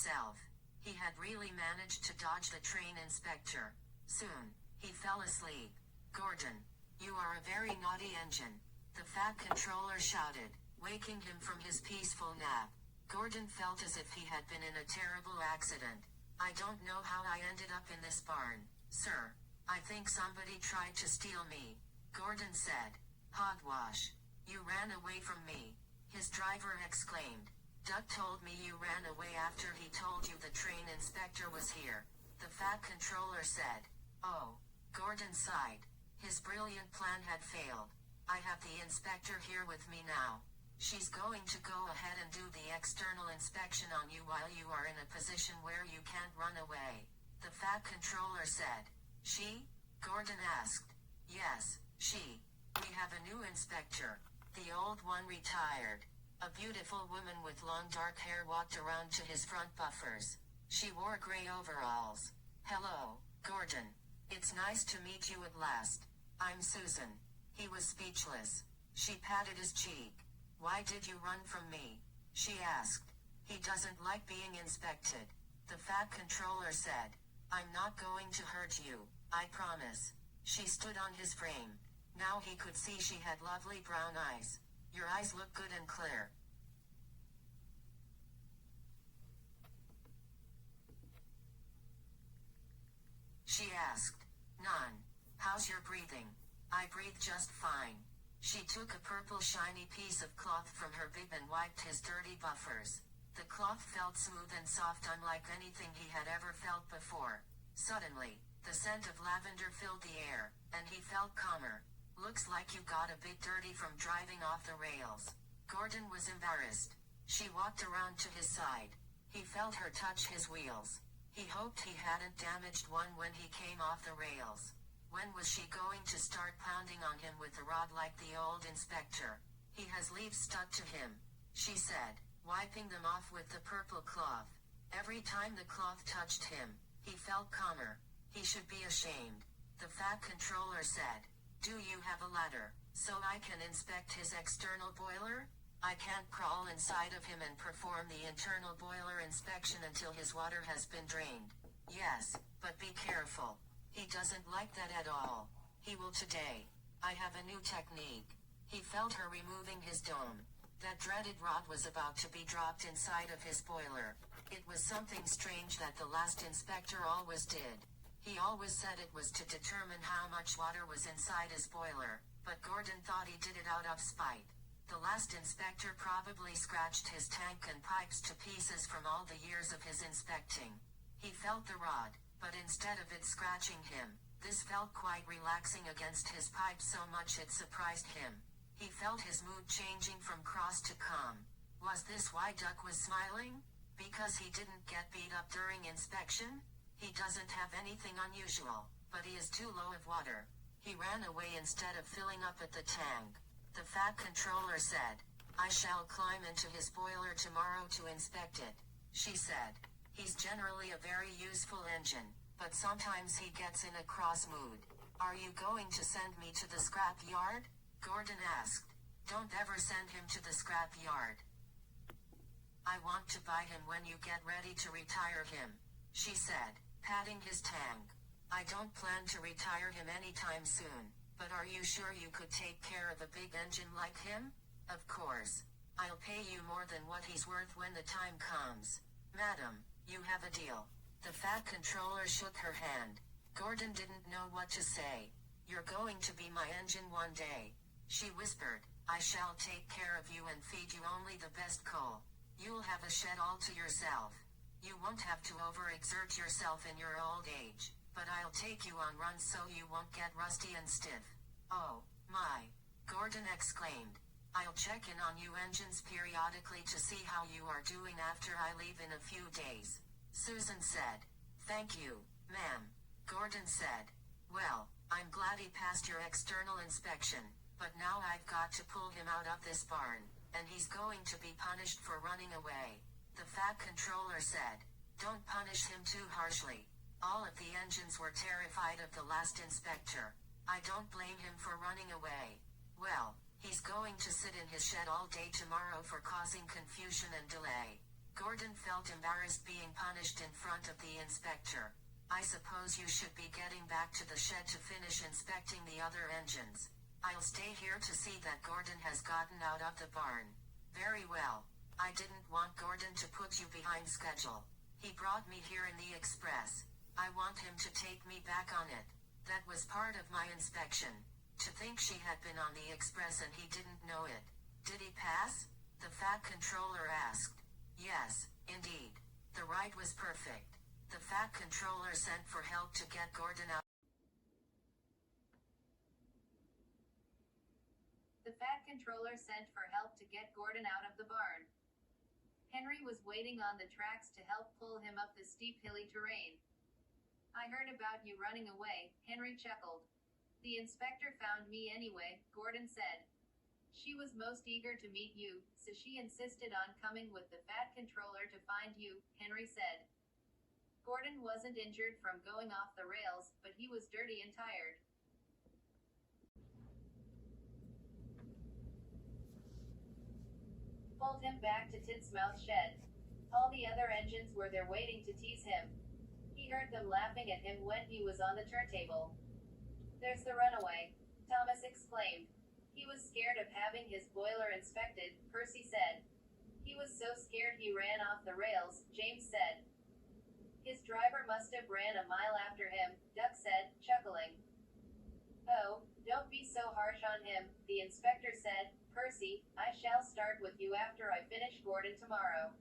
himself. He had really managed to dodge the train inspector. Soon, he fell asleep. "Gordon, you are a very naughty engine," the fat controller shouted, waking him from his peaceful nap. Gordon felt as if he had been in a terrible accident. "I don't know how I ended up in this barn, sir. I think somebody tried to steal me," Gordon said. "Hogwash. You ran away from me," his driver exclaimed. "Doug told me you ran away after he told you the train inspector was here," the fat controller said. "Oh," Gordon sighed. His brilliant plan had failed. "I have the inspector here with me now. She's going to go ahead and do the external inspection on you while you are in a position where you can't run away," the fat controller said. "She?" Gordon asked. "Yes, she. We have a new inspector. The old one retired." A beautiful woman with long dark hair walked around to his front buffers. She wore gray overalls. "Hello, Gordon. It's nice to meet you at last. I'm Susan." He was speechless. She patted his cheek. "Why did you run from me?" she asked. "He doesn't like being inspected," the fat controller said. "I'm not going to hurt you, I promise." She stood on his frame. Now he could see she had lovely brown eyes. "Your eyes look good and clear." She asked. "None. How's your breathing?" "I breathe just fine." She took a purple shiny piece of cloth from her bib and wiped his dirty buffers. The cloth felt smooth and soft, unlike anything he had ever felt before. Suddenly, the scent of lavender filled the air, and he felt calmer. "Looks like you got a bit dirty from driving off the rails." Gordon was embarrassed. She walked around to his side. He felt her touch his wheels. He hoped he hadn't damaged one when he came off the rails. When was she going to start pounding on him with a rod like the old inspector? "He has leaves stuck to him," she said, wiping them off with the purple cloth. Every time the cloth touched him, he felt calmer. "He should be ashamed," the fat controller said. "Do you have a ladder, so I can inspect his external boiler?" "I can't crawl inside of him and perform the internal boiler inspection until his water has been drained." "Yes, but be careful. He doesn't like that at all. He will today. I have a new technique." He felt her removing his dome. That dreaded rod was about to be dropped inside of his boiler. It was something strange that the last inspector always did. He always said it was to determine how much water was inside his boiler, but Gordon thought he did it out of spite. The last inspector probably scratched his tank and pipes to pieces from all the years of his inspecting. He felt the rod, but instead of it scratching him, this felt quite relaxing against his pipe so much it surprised him. He felt his mood changing from cross to calm. Was this why Duck was smiling? Because he didn't get beat up during inspection? He doesn't have anything unusual, but he is too low of water. He ran away instead of filling up at the tank. The fat controller said. "I shall climb into his boiler tomorrow to inspect it," she said. "He's generally a very useful engine, but sometimes he gets in a cross mood." "Are you going to send me to the scrap yard?" Gordon asked. "Don't ever send him to the scrap yard. I want to buy him when you get ready to retire him," she said, patting his tank. "I don't plan to retire him anytime soon, but are you sure you could take care of a big engine like him?" "Of course. I'll pay you more than what he's worth when the time comes." "Madam, you have a deal." The fat controller shook her hand. Gordon didn't know what to say. "You're going to be my engine one day," she whispered. "I shall take care of you and feed you only the best coal. You'll have a shed all to yourself. You won't have to overexert yourself in your old age, but I'll take you on runs so you won't get rusty and stiff." "Oh, my," Gordon exclaimed. "I'll check in on you engines periodically to see how you are doing after I leave in a few days," Susan said. "Thank you, ma'am," Gordon said. "Well, I'm glad he passed your external inspection, but now I've got to pull him out of this barn, and he's going to be punished for running away," the fat controller said. "Don't punish him too harshly." All of the engines were terrified of the last inspector. "I don't blame him for running away. Well, he's going to sit in his shed all day tomorrow for causing confusion and delay." Gordon felt embarrassed being punished in front of the inspector. I suppose you should be getting back to the shed to finish inspecting the other engines. I'll stay here to see that Gordon has gotten out of the barn. Very well. I didn't want Gordon to put you behind schedule. He brought me here in the express. I want him to take me back on it. That was part of my inspection. To think she had been on the express and he didn't know it. Did he pass? The Fat Controller asked. Yes, indeed. The ride was perfect. The Fat Controller sent for help to get Gordon out. The Fat Controller sent for help to get Gordon out of the barn. Henry was waiting on the tracks to help pull him up the steep hilly terrain. I heard about you running away, Henry chuckled. The inspector found me anyway, Gordon said. She was most eager to meet you, so she insisted on coming with the Fat Controller to find you, Henry said. Gordon wasn't injured from going off the rails, but he was dirty and tired. Pulled him back to Titsmouth's shed. All the other engines were there waiting to tease him. He heard them laughing at him when he was on the turntable. There's the runaway, Thomas exclaimed. He was scared of having his boiler inspected, Percy said. He was so scared he ran off the rails, James said. His driver must have ran a mile after him, Duck said, chuckling. Oh, don't be so harsh on him, the inspector said. Percy, I shall start with you after I finish Gordon tomorrow.